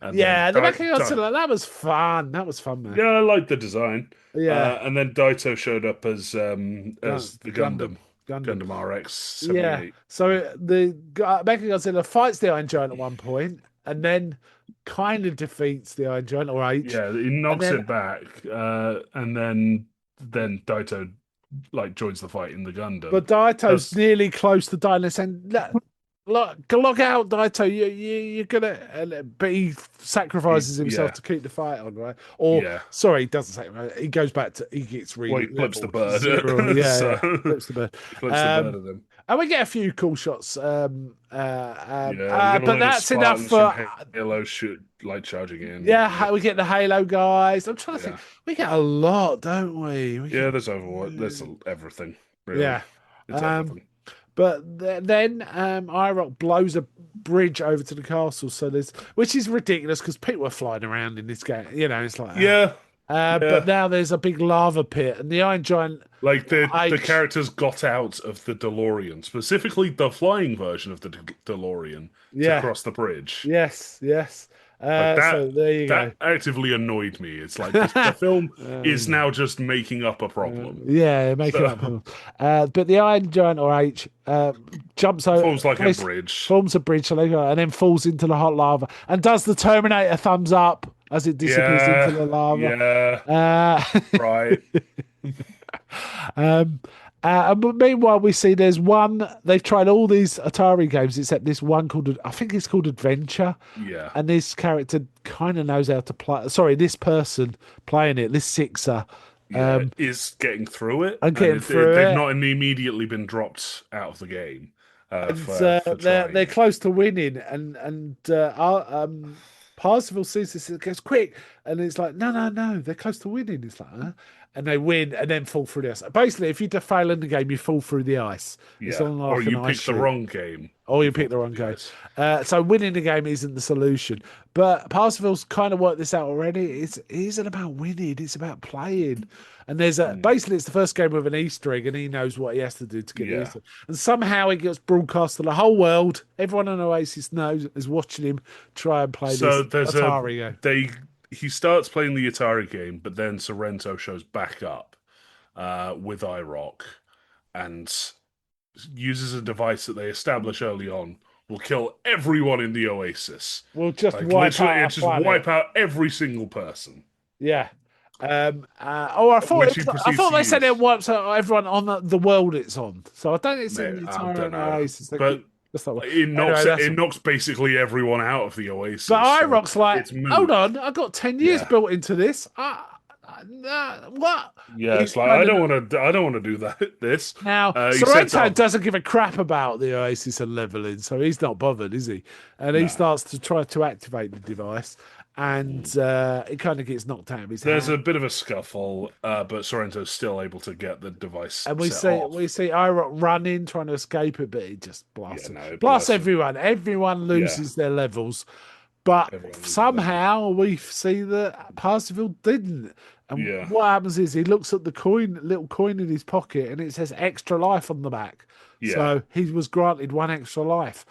and then yeah, the Mechagodzilla, that was fun. That was fun, man. yeah, I like the design. Yeah, And then Daito showed up as the Gundam, Gundam, Gundam. Gundam RX Yeah. 78. So the Mechagodzilla fights the Iron Giant at one point, and then kind of defeats the Iron Giant or H, Yeah, he and knocks then it back, and then Daito like joins the fight in the Gundam. But Daito's That's nearly close to dying and saying, log out, Daito. You're gonna. But he sacrifices himself yeah, to keep the fight on, right? Or yeah. sorry, he doesn't say. He goes back to. He gets Well, really he flips the level bird, 0. Yeah, so yeah. Flips the bird. he flips the bird at them. And we get a few cool shots. Yeah, we get a But load of that's enough Spartans from for. Halo shoot like charging in. Yeah, we get the Halo guys. I'm trying to think. Yeah, We get a lot, don't we? We yeah. get. There's Overwatch. There's everything. Really, Yeah. it's Um, everything. But then IROC blows a bridge over to the castle, so there's which is ridiculous because people are flying around in this game. You know, it's like Yeah, but yeah. now there's a big lava pit, and the Iron Giant Like the H. characters got out of the DeLorean, specifically the flying version of the DeLorean, to Yeah, cross the bridge. yes. Like So there you go. that actively annoyed me. It's like the film is now just making up a problem. Yeah, making So, up. But the Iron Giant or H jumps over, forms like a bridge. forms a bridge, so they go, and then falls into the hot lava, and does the Terminator thumbs up as it disappears into the Yeah, lava. yeah, right. But meanwhile, we see there's one. They've tried all these Atari games except this one called, I think it's called Adventure. Yeah, And this character kind of knows how to play. Sorry, this person playing it, this Sixer, yeah, is getting through it, and getting through they've it. not immediately been dropped out of the game And for they're trying. close to winning, and Parsifal sees this and goes quick, and it's like no, they're close to winning. It's like, huh? And they win and then fall through the ice. Basically, if you fail in the game, you fall through the ice. It's Yeah, on or like an you ice pick the sheet. wrong game. Or you pick the wrong game. So winning the game isn't the solution. But Parsifal's kind of worked this out already. It isn't about winning, it's about playing. And there's basically it's the first game with an Easter egg, and he knows what he has to do to get the Yeah. Easter egg. And somehow it gets broadcast to the whole world. Everyone on Oasis knows is watching him try and play So this there's Atari game. he starts playing the Atari game, but then Sorrento shows back up with iRock and uses a device that they establish early on will kill everyone in the Oasis. We'll just Like wipe literally, out it our just planet. wipe out every single person. Yeah. I Which he thought proceeds they to said use. it wipes out everyone on the world it's on. So I don't think it's in Mate, the I entire don't know, Oasis. but That's not it knocks anyway, it knocks basically everyone out of the Oasis. But So iRock's like, it's moot. hold on, I got 10 years Yeah. built into this. What? Yeah, He's it's like kind I of- don't want to do that. This Now, he sets Sorrento up. doesn't give a crap about the Oasis and leveling, so he's not bothered, is he? And he No. starts to try to activate the device, and it kind of gets knocked out of his There's hand. a bit of a scuffle, but Sorrento's still able to get the device And we set off. see IROC running, trying to escape it, but he just blasts Yeah, no, it. it Blasts blasts him. everyone. Everyone loses their levels. But Everyone loses somehow we see that Parsifal didn't. And Yeah. what happens is he looks at the little coin in his pocket, and it says extra life on the back. Yeah. So he was granted one extra life.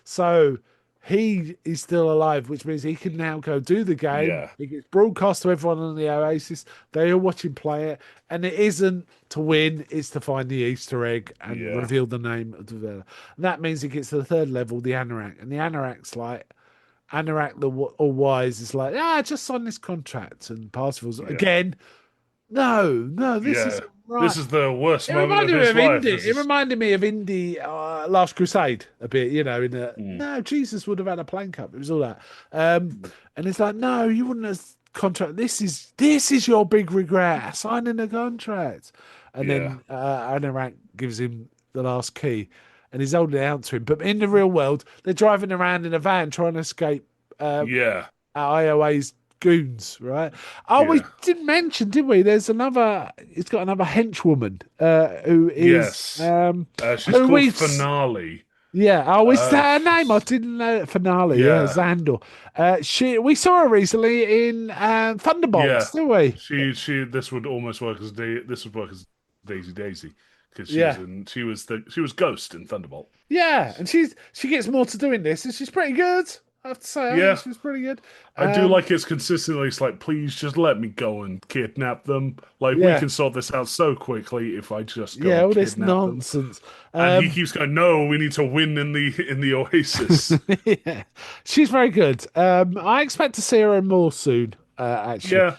So he is still alive, which means he can now go do the game. Yeah. It gets broadcast to everyone on the Oasis. They all watch him play it. And it isn't to win, it's to find the Easter egg and Yeah. reveal the name of the villain. And that means he gets to the third level, the Anorak. And the Anorak's like, Anorak the all wise is like, just sign this contract. And Parsifal's again, no, this Yeah. is right. This is the worst It moment reminded of me his of life. Indy. This It is- reminded me of Indy Last Crusade a bit, in the no, Jesus would have had a plank up. It was all that. And it's like, no, you wouldn't have contract. This is your big regret, signing a contract. And then Anorak gives him the last key. And he's holding it out to him. But in the real world, they're driving around in a van trying to escape yeah. IOA's goons, right? Oh, we Yeah. didn't mention, did we? It's got another henchwoman who is Yes. She's who called we- Finale. yeah. Oh, is that her name? I didn't know. Finale. Yeah, Yeah. Xandor. We saw her recently in Thunderbolts, didn't we? She this would almost work as Daisy because Yeah. she was Ghost in Thunderbolt. Yeah, and she gets more to do in this, and she's pretty good. I have to say, I Yeah. think she's pretty good. I do like it's consistently. It's like, please just let me go and kidnap them. Like we Yeah. can sort this out so quickly if I just go Yeah, and all this kidnap them. nonsense. And he keeps going, no, we need to win in the Oasis. Yeah, she's very good. I expect to see her in more soon. Actually, Yeah.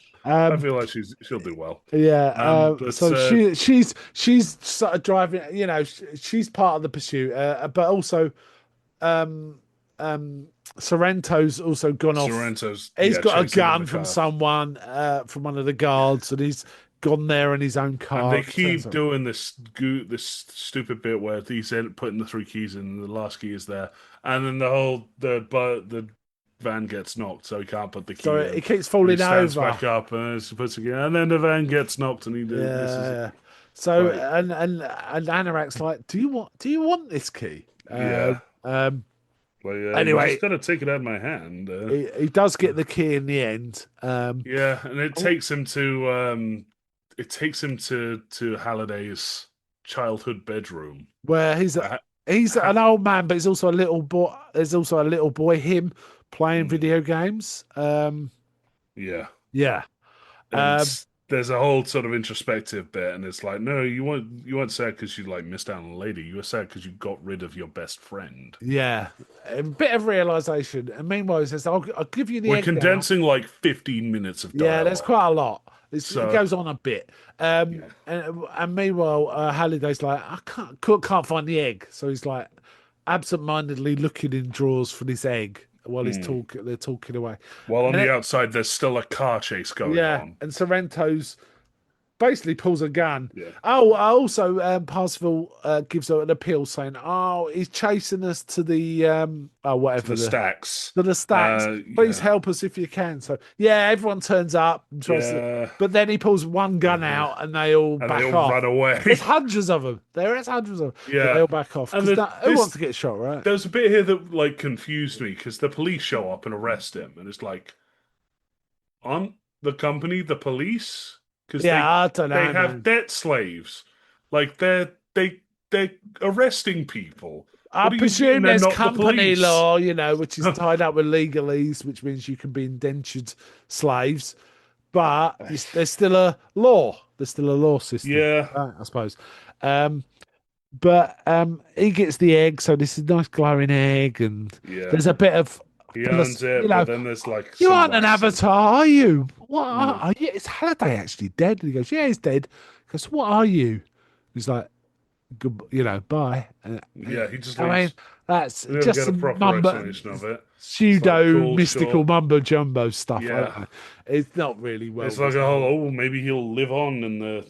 I Um, feel like she'll do well. yeah. But So she's sort of driving. You know, she's part of the pursuit, but also um, Sorrento's also gone off. Sorrento's He's got a chasing in the gun from car. someone, from one of the guards, and he's gone there in his own And car. they It turns keep out. doing this stupid bit where he's putting the three keys in, and the last key is there, and then the van gets knocked, so he can't put the So key it in, keeps and he falling stands over. back up and he puts again, and then the van gets knocked, and he misses it. Yeah. So Like, and Anorak's like, do you want this key? yeah, you Anyway, just gotta take it out of my hand. he does get the key in the end. Yeah, and Oh, it takes him to Halliday's childhood bedroom. where Uh, he's ha- an old man, but he's also a little boy. There's also a little boy, him playing mm, video games. yeah. Yeah. And Um, there's a whole sort of introspective bit, and it's like, no, you weren't sad because you like missed out on a lady. You were sad because you got rid of your best friend. yeah. A bit of realization. And meanwhile, he says, I'll give you the We're egg now. condensing like 15 minutes of Yeah, there's dialogue. quite a lot. It So goes on a bit. yeah, And meanwhile, Halliday's like, I can't find the egg. So he's like absent-mindedly looking in drawers for this egg while hmm. they're talking away. While on And the it, outside, there's still a car chase going yeah, on. and Sorrento's basically pulls a gun. Yeah, Oh, also, Parsifal gives her an appeal saying, "Oh, he's chasing us to the to whatever the stacks. to the stacks. Please Yeah, help us if you can." So yeah, everyone turns up and tries to, yeah, but then he pulls one gun uh-huh. out and they all And they back all off. run away. There's hundreds of them. There is hundreds of them, but they Yeah, all back off and because who wants this to get shot, right? there's a bit here that like confused me because the police show up and arrest him, and it's like, aren't the company the police? Because Yeah, I don't they know, have man. debt slaves, like they're arresting people. I What do you mean presume they're there's not the company police? law, which is tied up with legalese, which means you can be indentured slaves, but there's still a law. There's still a law system, Yeah, right, I suppose. Um, but he gets the egg, so this is a nice glowing egg, and yeah, there's a bit of, he owns you it, but know, then there's like you some aren't an waxing. avatar, are you? What Mm. are you? Is Halliday actually dead? And he goes, yeah, he's dead. He goes, what are you? He's like, good, bye. Yeah, he just I mean, leaves. that's We never just get a some proper mumbo, explanation of it. It's like pseudo cool, mystical sure. mumbo jumbo stuff. I don't Yeah. know. It's not really well It's like a resolved. whole, oh, maybe he'll live on in the,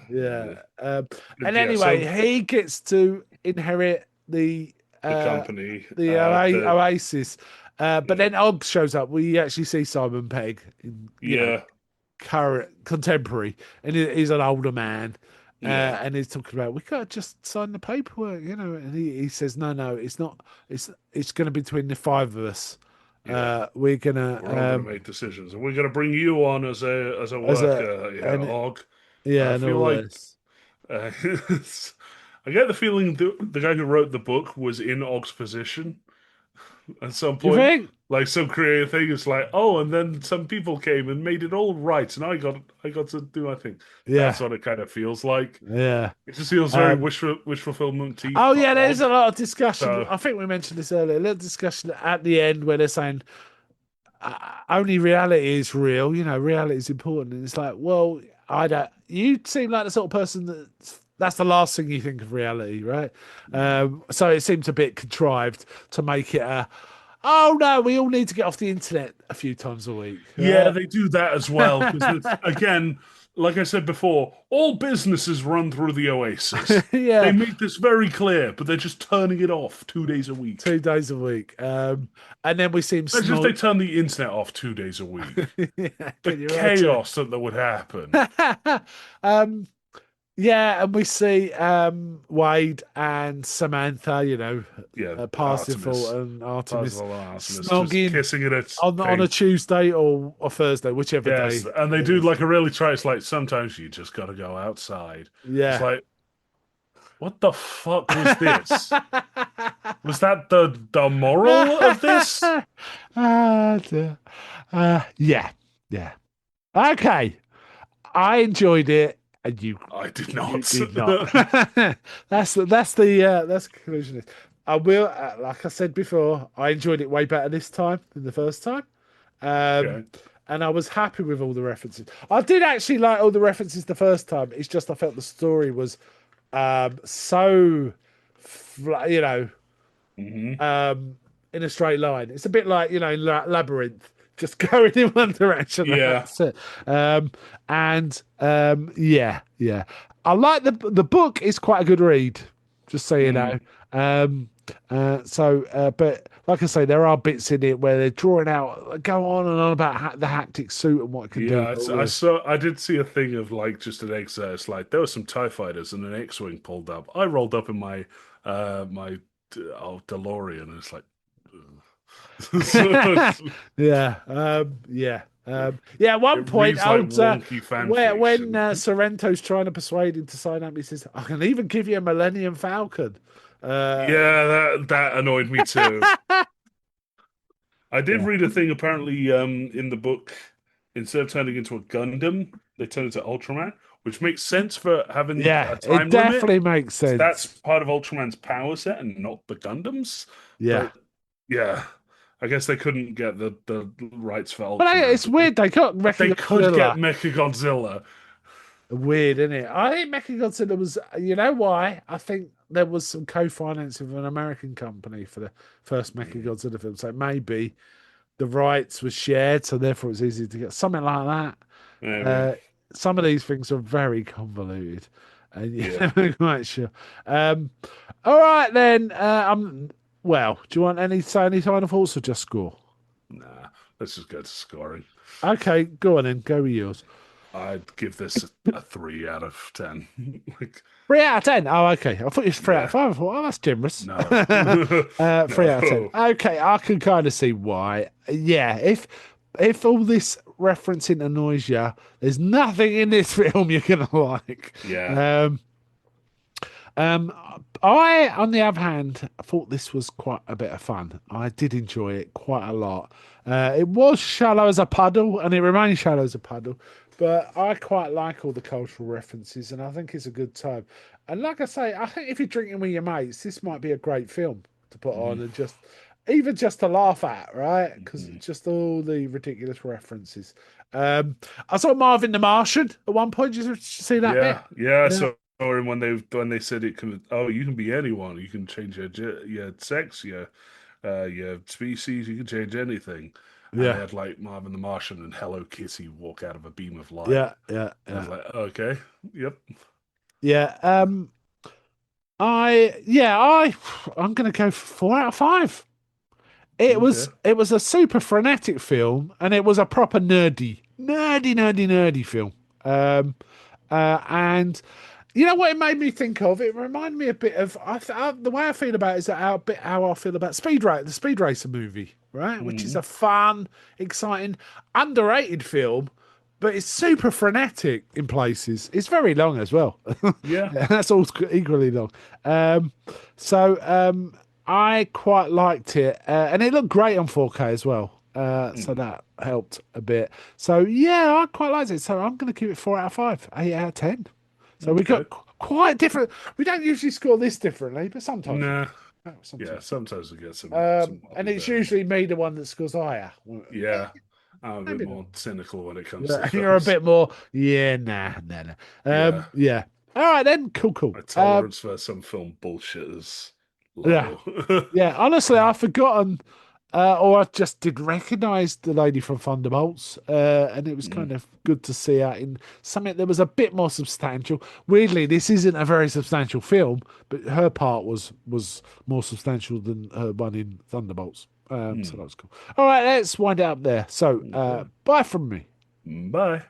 Yeah. But And yeah, so anyway, he gets to inherit the the uh, company, Oasis. But yeah, then Og shows up. We actually see Simon Pegg, in, yeah, current contemporary, and he's an older man. yeah, And he's talking about we gotta just sign the paperwork, and he says no, it's not. It's going to be between the five of us. yeah. We're gonna We're all gonna make decisions, and we're gonna bring you on as a as a worker, yeah, and Og. yeah, I and feel all like this. uh, I get the feeling the guy who wrote the book was in Og's position at some Do you point. think? Like some creative thing is like, oh, and then some people came and made it all right, and I got to do my thing. That's Yeah, what it kind of feels like. yeah. It just feels very Um, wish fulfillment oh for yeah, there's Og. a lot of discussion. So I think we mentioned this earlier. A little discussion at the end where they're saying only reality is real. Reality is important. And it's like, well, I don't. You seem like the sort of person that's the last thing you think of reality, right? So it seems a bit contrived to make it a. Oh no, we all need to get off the internet a few times a week, yeah, right? they do that as well because again, like I said before, all businesses run through the Oasis. They Yeah, make this very clear, but they're just turning it off 2 days a week. 2 days a week. And then we see him Imagine if they snort. turn the internet off 2 days a week. Yeah, The can you imagine? chaos that would happen. um, Yeah, and we see Wade and Samantha, Yeah, Parsifal Artemis. and Artemis Basil and Artemis just snogging kissing it at on a pink. Tuesday or a Thursday, whichever Yes, day and they it do is. like a really try. It's like sometimes you just gotta go outside. It's Yeah. like, what the fuck was this? Was that the moral of this? Dear. Yeah, yeah. Okay, I enjoyed it, and you I did you not. did not. That's the conclusion. I will, like I said before, I enjoyed it way better this time than the first time. Um, Okay. and I was happy with all the references. I did actually like all the references the first time. It's just I felt the story was so, you know, Hmm. in a straight line. It's a bit like, in Labyrinth, just going in one direction. And Yeah. that's it. Yeah. I like the book is quite a good read, just so you know. Mm. But like I say, there are bits in it where they're drawing out, go on and on about the haptic suit and what it can do. Yeah, I did see a thing of like just an excerpt. It's like there were some TIE fighters and an X-wing pulled up. I rolled up in my DeLorean, and it's like, ugh. Yeah. At one It point, reads like wonky fan when fiction. Sorrento's trying to persuade him to sign up, he says, "I can even give you a Millennium Falcon." Uh, Yeah, that annoyed me too. I did yeah, read a thing apparently in the book, instead of turning into a Gundam, they turn into Ultraman, which makes sense for having yeah, a it time limit. definitely makes So that's sense. part of Ultraman's power set and not the Gundams. Yeah, But yeah, I guess they couldn't get the rights for but Ultraman, it's weird they got they could get Mechagodzilla. Mechagodzilla. Weird, isn't it? I think Mechagodzilla was. You know why? I think there was some co-financing with an American company for the first Mm, Mechagodzilla film, so maybe the rights were shared, so therefore it's easy to get something like that. maybe. Some of these things are very convoluted, and you're Yeah. never quite sure. Um, all right then. Well, do you want say any final thoughts or just score? Nah, let's just go to scoring. Okay, go on then. Go with yours. I'd give this a 3 out of 10. Like, 3 out of 10. Oh, okay. I thought it was 3 out of 5. I thought, oh, that's generous. no. 3 out of 10. No. Okay, I can kind of see why. Yeah, if all this referencing annoys you, there's nothing in this film you're gonna like. Yeah. Um, um, I, on the other hand, thought this was quite a bit of fun. I did enjoy it quite a lot. It was shallow as a puddle, and it remains shallow as a puddle. But I quite like all the cultural references, and I think it's a good time. And like I say, I think if you're drinking with your mates, this might be a great film to put on Mhm. and even just to laugh at, right? Because Mhm. just all the ridiculous references. I saw Marvin the Martian at one point. Did you see that bit? Yeah. Yeah. So or when they said it can, oh, you can be anyone. You can change your sex, your species. You can change anything. And they Yeah. had like Marvin the Martian and Hello Kitty walk out of a beam of light. Yeah. Yeah. And I was Yeah. like, okay, yep, Yeah. I'm gonna go for 4 out of 5. okay. It was a super frenetic film, and it was a proper nerdy film. Um, and you know what it made me think of? It reminded me a bit of the way I feel about it is how I feel about the Speed Racer movie, right? Which is Mhm. a fun, exciting, underrated film, but it's super frenetic in places. It's very long as well. Yeah. That's all equally long. Um, so I quite liked it, and it looked great on 4K as well. So Mhm. that helped a bit. So yeah, I quite liked it. So I'm going to give it 4 out of 5, 8 out of 10. So we Okay. got quite different. We don't usually score this differently, but sometimes we Nah. do. Oh, Yeah. sometimes we Sometimes we get some and lovely it's bears. usually me the one that scores higher. Well, Yeah. I'm a bit maybe not. more cynical when it comes to Yeah, you're a films. bit more. Yeah, nah. Yeah. Yeah. All right then. Cool. My tolerance for some film bullshit is Yeah. low. Yeah, honestly, I've forgotten, or I just did recognise the lady from Thunderbolts, and it was Mm. kind of good to see her in something that was a bit more substantial. Weirdly, this isn't a very substantial film, but her part was more substantial than her one in Thunderbolts. So Mm. that was cool. All right, let's wind it up there. So, Okay. bye from me. Bye.